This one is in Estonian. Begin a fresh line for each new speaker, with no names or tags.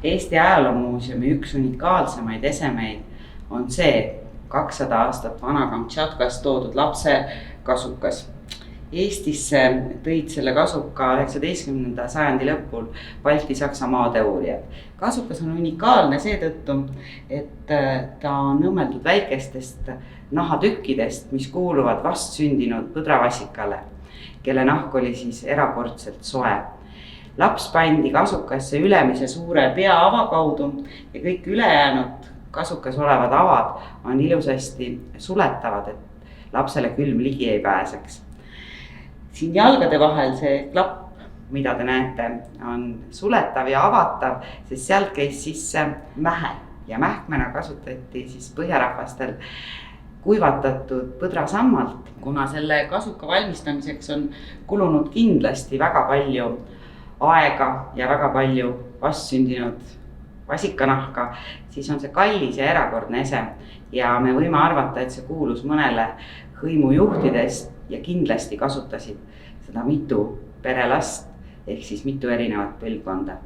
Eesti Ajaloomuuseumi üks unikaalsemaid esemeid on see 200 aastat vana Kamtšatkast toodud lapsekasukas. Eestisse tõid selle kasuka 19. sajandi lõpul Balti-Saksamaa uurijad. Kasukas on unikaalne seetõttu, et ta on õmmeldud väikestest nahatükkidest, mis kuuluvad vastsündinud põdravassikale, kelle nahk oli siis erakordselt soe. Laps pandi kasukasse ülemise suure peaava kaudu ja kõik ülejäänud kasukas olevad avad on ilusasti suletavad, et lapsele külm ligi ei pääseks. Siin jalgade vahel see klapp, mida te näete, on suletav ja avatav, sest sealt käis sisse mähe ja mähkmena kasutati siis põhjarahvastel kuivatatud põdrasammalt, kuna selle kasuka valmistamiseks on kulunud kindlasti väga palju aega ja väga palju vastsündinud vasikanahka, siis on see kallis ja erakordne ese ja me võime arvata, et see kuulus mõnele hõimujuhtidest ja kindlasti kasutasid seda mitu perelast ehk siis mitu erinevat põlvkonda.